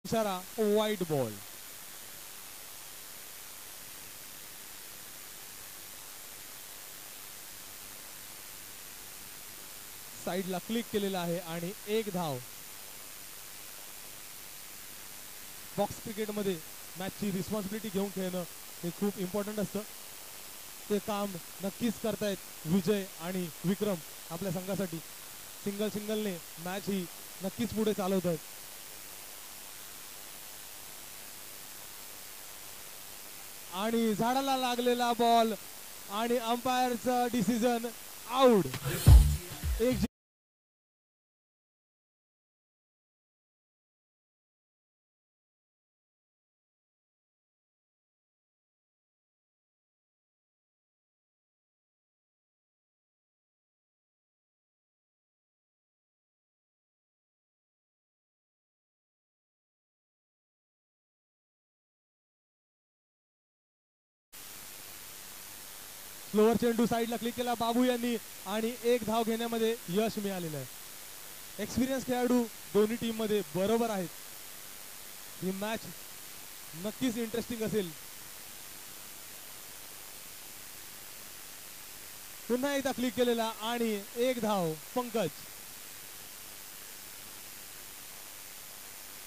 इशारा वाईट बॉल. साईडला क्लिक केलेला आहे आणि एक धाव. बॉक्स क्रिकेटमध्ये मॅचची रिस्पॉन्सिबिलिटी घेऊन खेळणं हे खूप इम्पॉर्टंट असतं. ते काम नक्कीच करतायत विजय आणि विक्रम आपल्या संघासाठी. सिंगलने मॅच ही नक्कीच पुढे चालवत आहेत. आणि झाडाला लागलेला बॉल आणि अंपायरचं डिसिजन आउट. एक स्लोअर चेंडू साईडला क्लिक केला बाबू यांनी आणि एक धाव घेण्यामध्ये यश मिळालेलं आहे. एक्सपिरियन्स खेळाडू दोन्ही टीम मध्ये बरोबर आहेत. ही मॅच नक्कीच इंटरेस्टिंग असेल. पुन्हा एकदा क्लिक केलेला आणि एक धाव पंकज.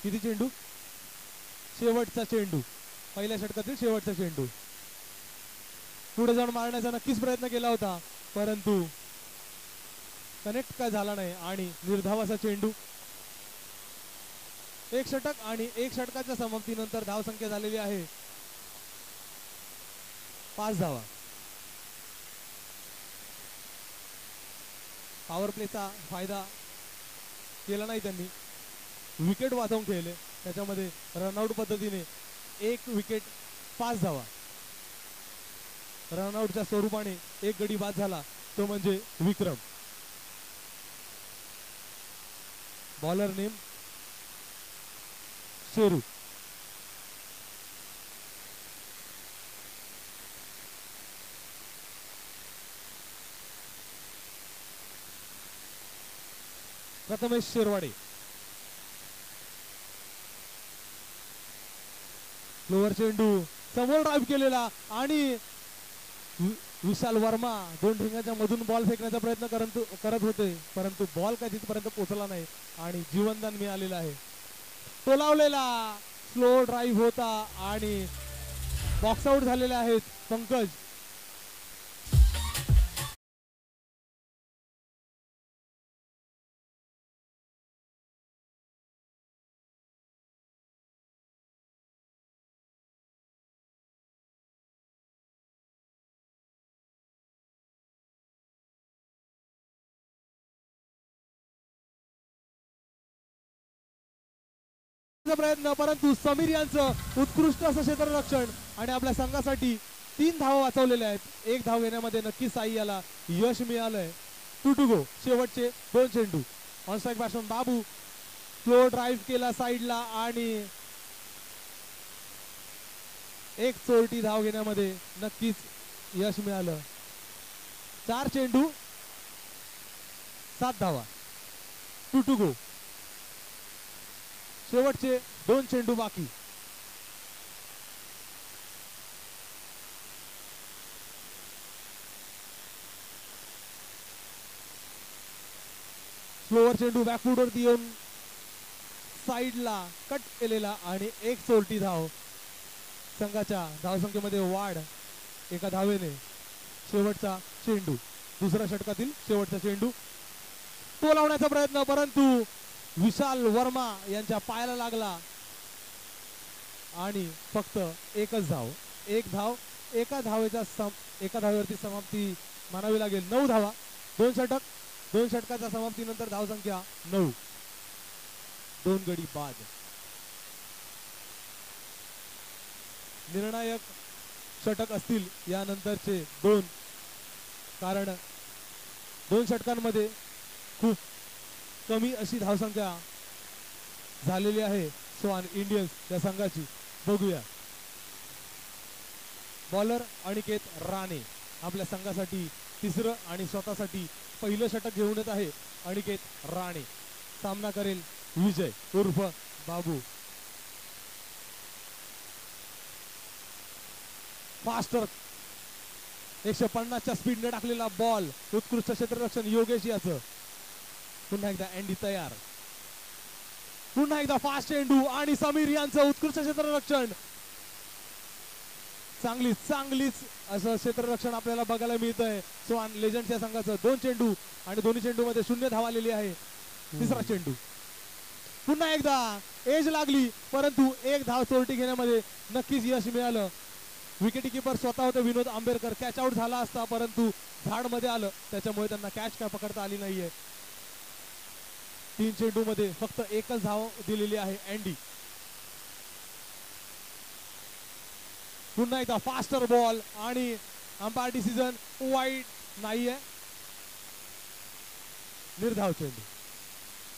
किती चेंडू? शेवटचा चेंडू, पहिल्या षटकातील शेवटचा चेंडू. पुढे जाऊन मारण्याचा नक्कीच प्रयत्न केला होता परंतु कनेक्ट काय झाला नाही आणि निर्धावाचा चेंडू. एक षटक आणि एक षटकाच्या समाप्तीनंतर धाव संख्या झालेली आहे 5 धावा. पॉवर प्लेचा फायदा केला नाही त्यांनी. विकेट वाचवून खेळले, त्याच्यामध्ये रनआउट पद्धतीने एक विकेट 5 धावा. रनआउटच्या स्वरूपाने एक गडी बाद झाला, तो म्हणजे Vikram. Bowler name Sheru. Prathamesh Sherwade. Slower चेंडू समोर ड्राईव्ह केलेला आणि विशाल वर्मा दोन ठिंगाच्या मधून बॉल फेकण्याचा प्रयत्न करत होते परंतु बॉल काय तिथपर्यंत पोहोचला नाही आणि जीवनदान मिळालेलं आहे. तो लावलेला स्लो ड्राईव्ह होता आणि बॉक्स आउट झालेले आहेत पंकज. प्रयत्न परंतु समीर यांचं उत्कृष्ट असं क्षेत्ररक्षण आणि आपल्या संघासाठी 3 धावा वाचवलेल्या आहेत. एक धाव घेण्यामध्ये नक्कीच साई याला यश मिळालंय. 2 to go. शेवटचे 2 चेंडू. On strike batsman Babu slow drive केला साईडला आणि एक चोरटी धाव घेण्यामध्ये नक्कीच यश मिळालं. 4 चेंडू 7 धावा. 2 to go. शेवटचे 2 चेंडू बाकी. स्लोअर चेंडू बॅकफुटवरती येऊन साईडला कट केलेला आणि एक चोरटी धाव. संघाच्या धावसंख्येमध्ये वाढ एका धावेने. शेवटचा चेंडू, दुसऱ्या षटकातील शेवटचा चेंडू. तो लावण्याचा प्रयत्न परंतु विशाल वर्मा यांच्या पायाला लागला आणि फक्त एकच धाव. एक धाव एका धावेवरती समाप्ती मानावी लागेल. 9 धावा. 2 षटकाच्या समाप्तीनंतर धावसंख्या 9. 2 गडी बाद. निर्णायक षटक असतील यानंतरचे 2, कारण 2 षटकांमध्ये खूप कमी अशी धावसंख्या झालेली आहे स्वान इंडियन्स या संघाची. बघूया. बॉलर अनिकेत राणे आपल्या संघासाठी 3रं आणि स्वतःसाठी पहिलं षटक घेऊन येत आहे. अनिकेत राणे सामना करेल विजय उर्फ बाबू. फास्टर 150च्या स्पीडने टाकलेला बॉल, उत्कृष्ट क्षेत्ररक्षण योगेश याचं. पुन्हा एकदा अँडी तयार, पुन्हा एकदा फास्ट चेंडू आणि समीर यांचं उत्कृष्ट क्षेत्ररक्षण. चांगलीच असं क्षेत्ररक्षण आपल्याला बघायला मिळतंय स्वान लेजंड्स या संघाचं. 2 चेंडू आणि दोन्ही चेंडू मध्ये 0 धाव आलेली आहे. तिसरा चेंडू, पुन्हा एकदा एज लागली परंतु 1 धाव चोरटी घेण्यामध्ये नक्कीच यश मिळालं. विकेट कीपर स्वतः होते विनोद आंबेडकर. कॅच आउट झाला असता परंतु झाड मध्ये आलं त्याच्यामुळे त्यांना कॅच काय पकडता आली नाहीये. 3 चेंडू मध्ये फक्त 1च धाव दिलेली आहे अँडी. पुन्हा एकदा फास्टर बॉल आणि अंपायर डिसिजन वाईट नाहीये. निर्धाव चेंडू.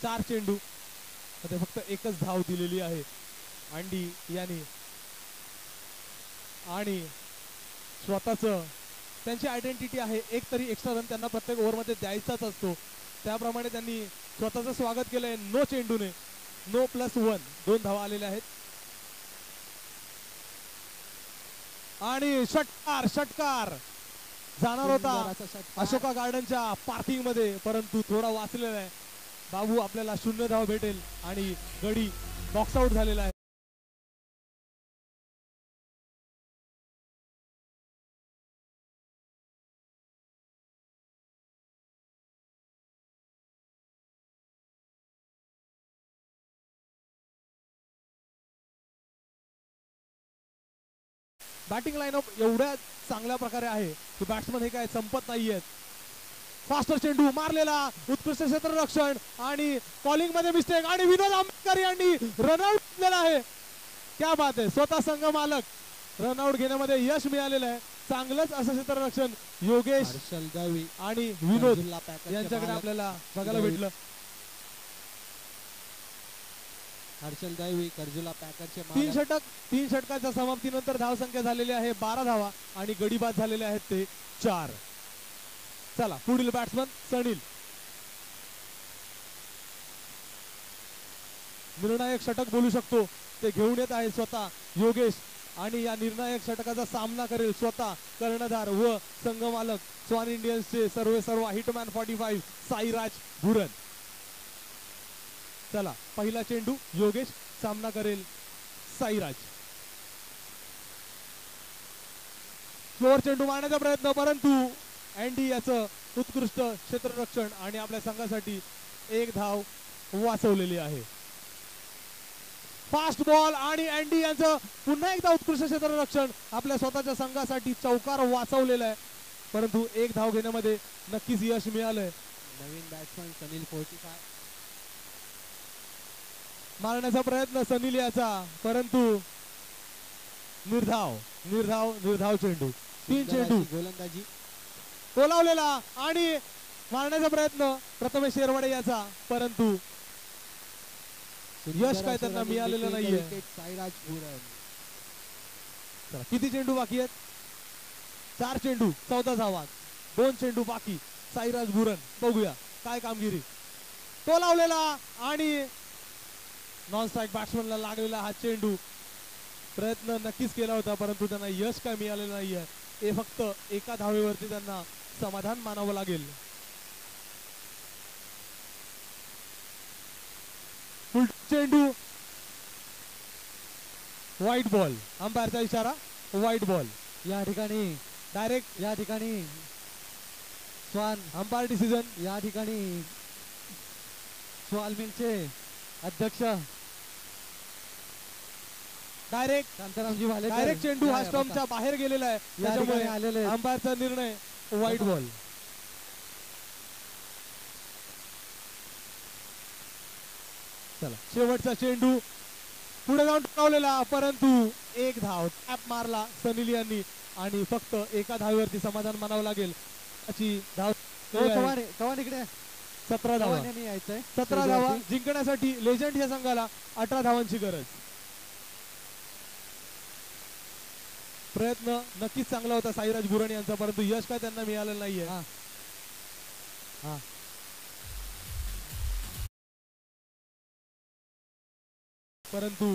4 चेंडू मध्ये फक्त 1च धाव दिलेली आहे अँडी यांनी. आणि स्वतःच त्यांची आयडेंटिटी आहे एक तरी एक्स्ट्रा रन त्यांना प्रत्येक ओव्हरमध्ये द्यायचाच असतो. त्याप्रमाणे त्यांनी स्वतःचं स्वागत केलंय. नो चेंडूने, नो +1 2 धावा आलेल्या आहेत. आणि षटकार जाणार होता अशोका गार्डनच्या पार्किंग मध्ये परंतु थोडा वाचलेला आहे. बाबू आपल्याला 0 धाव भेटेल आणि गडी बॉक्स आउट झालेला आहे. बॅटिंग लाईनअप एवढ्या चांगल्या प्रकारे आहे की बॅट्समन हे काय संपत नाहीयेत. फास्टर चेंडू मारलेला, उत्कृष्ट क्षेत्ररक्षण आणि कॉलिंग मध्ये मिस्टेक आणि विनोद आंबेडकर यांनी रनआउट घेतलेला आहे. क्या बात आहे. स्वतः संघ मालक रनआउट घेण्यामध्ये यश मिळालेलं आहे. चांगलंच असं क्षेत्ररक्षण योगेश आणि विनोद यांच्याकडे आपल्याला बघायला भेटलं. हर्षल दैवी कर्जुला पॅकरचे 3 षटकाच्या समाप्तीनंतर धावसंख्या झालेली आहे 12 धावा आणि गडी बाद झालेले आहेत ते 4. चला पुढील बॅट्समन सनील. निर्णायक षटक बोलू शकतो ते घेऊन येत आहे स्वतः योगेश आणि या निर्णायक षटकाचा सामना करेल स्वतः कर्णधार व संघमालक स्वान इंडियन्सचे सर्व हिटमॅन 45 साईराज भुरन. चला पहिला चेंडू योगेश, सामना करेल साईराज. स्लोअर चेंडू मारण्याचा प्रयत्न परंतु अँडी याचं उत्कृष्ट क्षेत्ररक्षण आणि आपल्या संघासाठी 1 धाव वाचवलेली आहे. फास्ट बॉल आणि अँडी यांचं पुन्हा एकदा उत्कृष्ट क्षेत्ररक्षण आपल्या स्वतःच्या संघासाठी चौकार वाचवलेला आहे परंतु 1 धाव घेण्यामध्ये नक्कीच यश मिळालंय. नवीन बॅट्समन सनील 45 मारण्याचा प्रयत्न सनील याचा परंतु निर्धाव चेंडू. 3 चेंडू गोलंदाजी बोलावलेला आणि मारण्याचा प्रयत्न प्रथमेश शेरवडे याचा परंतु यश काय त्यांना मिळालेलं नाहीये. साईराज भुरन. किती चेंडू बाकी आहेत? 4 चेंडू 14 धावा, 2 चेंडू बाकी. साईराज भुरन बघूया काय कामगिरी. तो लावलेला आणि नॉन स्ट्राईक बॅट्समनला लागलेला हा चेंडू. प्रयत्न नक्कीच केला होता परंतु त्यांना यश काय मिळालेलं नाहीये. हे फक्त 1 धावेवरती त्यांना समाधान मानावं लागेल. फुल चेंडू व्हाईट बॉल. अंपायरचा इशारा व्हाईट बॉल. या ठिकाणी डायरेक्ट या ठिकाणी स्वान अंपायर डिसिजन. या ठिकाणी स्वाल मिलचे अध्यक्ष डायरेक्ट चेंडू हा स्टंपच्या बाहेर गेलेला आहे त्याच्यामुळे अंपायरचा निर्णय व्हाईट बॉल. चला शेवटचा चेंडू पुढे जाऊन टाकलेला परंतु 1 धाव टॅप मारला सनील यांनी आणि फक्त 1 धावेवरती समाधान मानावं लागेल. अशी धाव इकडे 17 धावा. 17 धावा जिंकण्यासाठी लेजंड या संघाला 18 धावांची गरज. प्रयत्न नक्कीच चांगला होता साईराज भुरन यांचा परंतु यश काय त्यांना मिळालेलं नाहीये. परंतु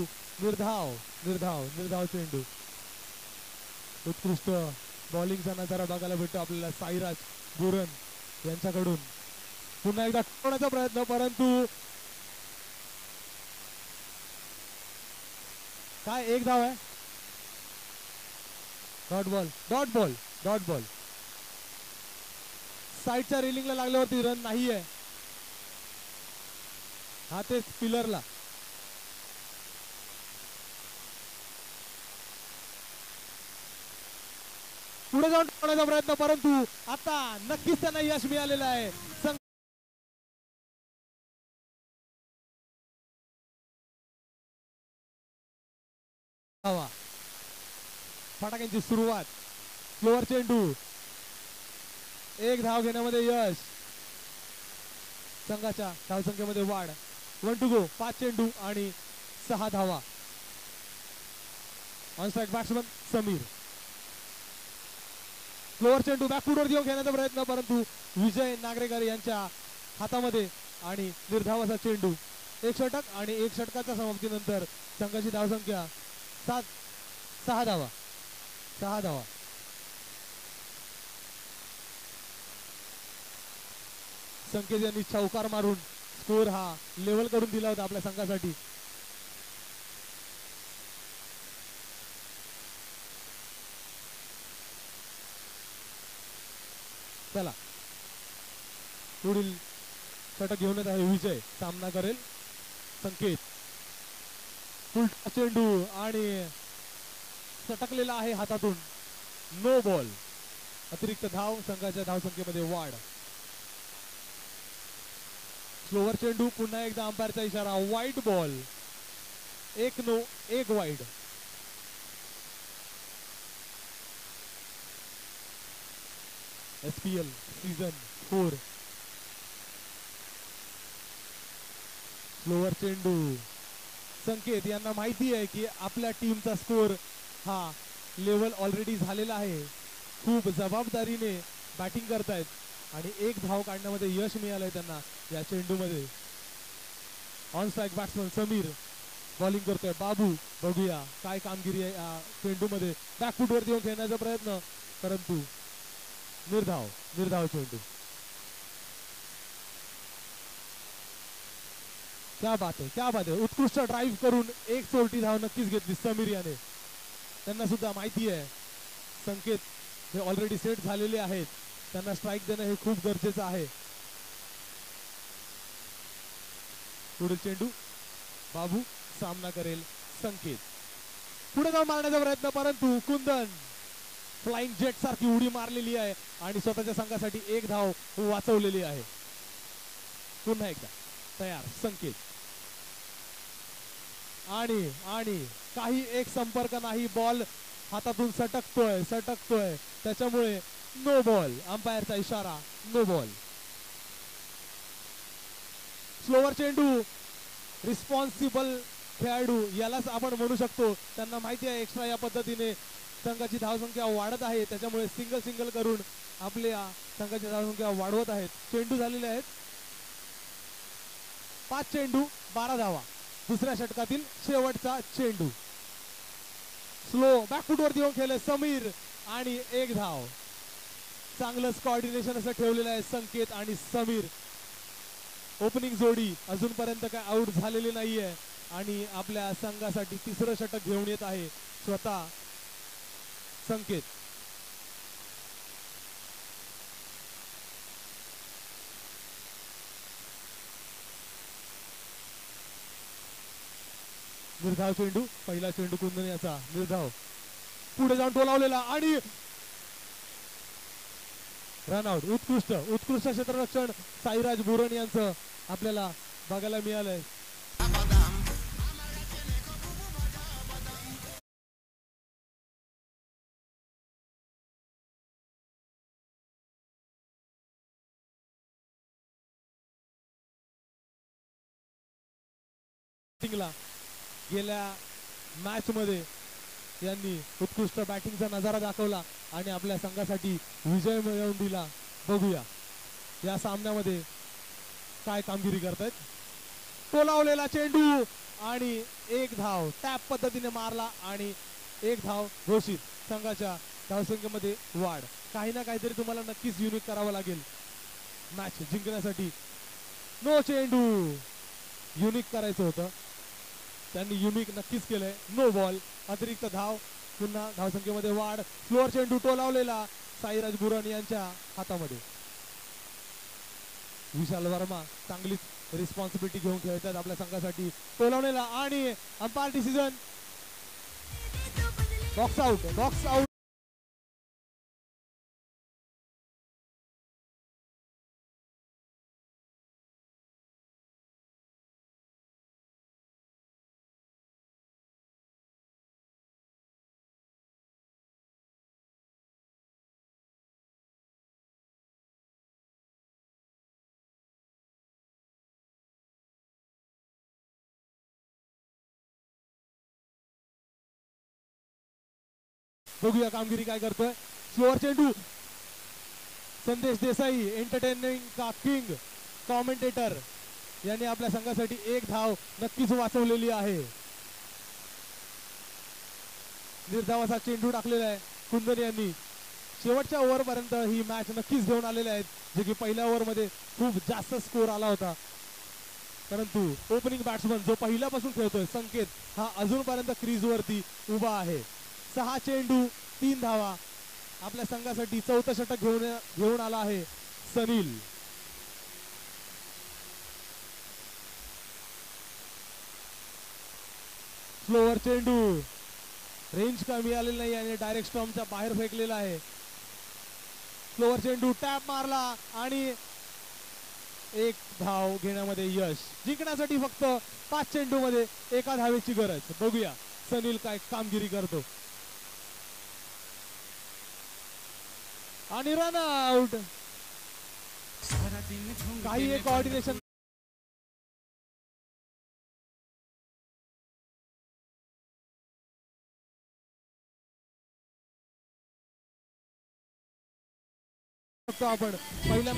निर्धाव चेंडू. उत्कृष्ट बॉलिंगचा नजारा बघायला भेटतो आपल्याला साईराज बुरन यांच्याकडून. पुन्हा एकदा टोकण्याचा प्रयत्न, परंतु काय एक धाव आहे. Dot ball dot ball dot ball. साईडच्या रेलिंगला लागल्यावरती रन नाही आहे. हा ते पिलरला. पुढे जाऊन टाकण्याचा प्रयत्न, परंतु आता नक्कीच त्यांना यश मिळालेलं आहे. फटाक्यांची सुरुवात. स्लोअर चेंडू, एक धाव घेण्यामध्ये यश. संघाच्या धावसंख्येमध्ये वाढ. 1 to go. 5 चेंडू आणि 6 धावा. On strike batsman Sameer. Slower चेंडू बॅकफुटवर देऊन घेण्याचा प्रयत्न, परंतु विजय नागरेकर यांच्या हातामध्ये आणि निर्धावाचा चेंडू. एक षटक आणि एक षटकाच्या समाप्तीनंतर संघाची धावसंख्या 6 धावा. 6 धावा. संकेत यांनी चौकार मारून स्कोर हा लेवल करून दिला होता आपल्या संघासाठी. चला पुढील षटक घेऊन येत आहे विजय. सामना करेल संकेत. उलटा चेंडू आणि सटकलेला आहे हातातून. No ball. अतिरिक्त धाव. संघाच्या धावसंख्येमध्ये वाढ. स्लोअर चेंडू. पुन्हा एकदा अंपायरचा इशारा. Wide ball. 1 no 1 wide. SPL season 4. Slower चेंडू. संकेत यांना माहिती आहे की आपल्या टीमचा स्कोर हा लेवल ऑलरेडी झालेला आहे. खूप जबाबदारीने बॅटिंग करतायत आणि एक धाव काढण्यामध्ये यश मिळालंय त्यांना या चेंडूमध्ये. On strike batsman Sameer bowling करतोय. बाबू बघूया काय कामगिरी आहे या चेंडूमध्ये. बॅकफुटवर देऊन खेळण्याचा प्रयत्न, परंतु निर्धाव चेंडू. क्या बात आहे, क्या बात आहे. उत्कृष्ट ड्राईव्ह करून एक चोरटी धाव नक्कीच घेतली समीर याने. त्यांना सुद्धा माहिती आहे संकेत हे ऑलरेडी सेट झालेले आहेत, त्यांना स्ट्राईक देणं हे खूप गरजेचं आहे. पुढील चेंडू. बाबू सामना करेल संकेत. पुढे जाऊन मारण्याचा प्रयत्न, परंतु कुंदन फ्लाइंग जेट सारखी उडी मारलेली आहे आणि स्वतःच्या संघासाठी एक धाव वाचवलेली आहे. पुन्हा एकदा तयार संकेत. आणि काही एक संपर्क नाही. बॉल हातातून सटकतोय त्याच्यामुळे नो बॉल. अंपायरचा इशारा नो बॉल. स्लोअर चेंडू. रिस्पॉन्सिबल खेळाडू यालाच आपण म्हणू शकतो. त्यांना माहिती आहे एक्स्ट्रा या पद्धतीने संघाची धावसंख्या वाढत आहे, त्याच्यामुळे सिंगल करून आपल्या संघाची धावसंख्या वाढवत आहेत. चेंडू झालेले आहेत 5 चेंडू 12 धावा. दुसऱ्या षटकातील शेवटचा चेंडू. स्लो बॅकफुटवर देऊन खेळले समीर आणि एक धाव. चांगलंच कॉर्डिनेशन असं ठेवलेलं आहे संकेत आणि समीर. ओपनिंग जोडी अजूनपर्यंत काय आउट झालेली नाहीये आणि आपल्या संघासाठी तिसरं षटक घेऊन येत आहे स्वतः संकेत. निर्धाव चेंडू. पहिला चेंडू कुंदन याचा निर्धाव. पुढे जाऊन टोलावलेला आणि रनआउट. उत्कृष्ट क्षेत्ररक्षण साईराज बुरण यांचं आपल्याला बघायला मिळालंय. गेल्या मॅच मध्ये यांनी उत्कृष्ट बॅटिंगचा नजारा दाखवला आणि आपल्या संघासाठी विजय मिळवून दिला. बघूया या सामन्यामध्ये काय कामगिरी करतायत. टोलावलेला चेंडू आणि एक धाव. टॅप पद्धतीने मारला आणि एक धाव घोषित. संघाच्या धावसंख्येमध्ये वाढ. काही ना काहीतरी तुम्हाला नक्कीच युनिक करावं लागेल मॅच जिंकण्यासाठी. नो चेंडू, युनिक करायचं होतं, त्यांनी युनिक नक्कीच केलंय. नो बॉल, अतिरिक्त धाव. पुन्हा धावसंख्येमध्ये वाढ. स्लोअर चेंडू टोलावलेला साईराज बुरण यांच्या हातामध्ये. विशाल वर्मा चांगलीच रिस्पॉन्सिबिलिटी घेऊन खेळतात आपल्या संघासाठी. टोलावलेला आणि umpire decision, box out. Box out. बघूया कामगिरी काय करतोय. स्लोअर चेंडू. संदेश देसाई एंटरटेनिंग का किंग कॉमेंटेटर यांनी आपल्या संघासाठी एक धाव नक्कीच वाचवलेली आहे. निर्धावाचा चेंडू टाकलेला आहे कुंदन यांनी. शेवटच्या ओव्हर पर्यंत ही मॅच नक्कीच घेऊन आलेले आहेत, जे की पहिल्या ओव्हर मध्ये खूप जास्त स्कोर आला होता. परंतु ओपनिंग बॅट्समन जो पहिल्यापासून खेळतोय संकेत, हा अजूनपर्यंत क्रीज वरती उभा आहे. 6 चेंडू 3 धावा. आपल्या संघासाठी चौथं षटक घेऊन आला आहे सनील. स्लोअर चेंडू, रेंज कमी आलेली नाही आणि डायरेक्ट स्टॉम्पच्या बाहेर फेकलेला आहे. स्लोअर चेंडू टॅप मारला आणि एक धाव घेण्यामध्ये यश. जिंकण्यासाठी फक्त 5 चेंडू मध्ये एका धावेची गरज. बघूया सनील काय कामगिरी करतो. आणि रन आउट. काही एक कोऑर्डिनेशन आपण पहिल्या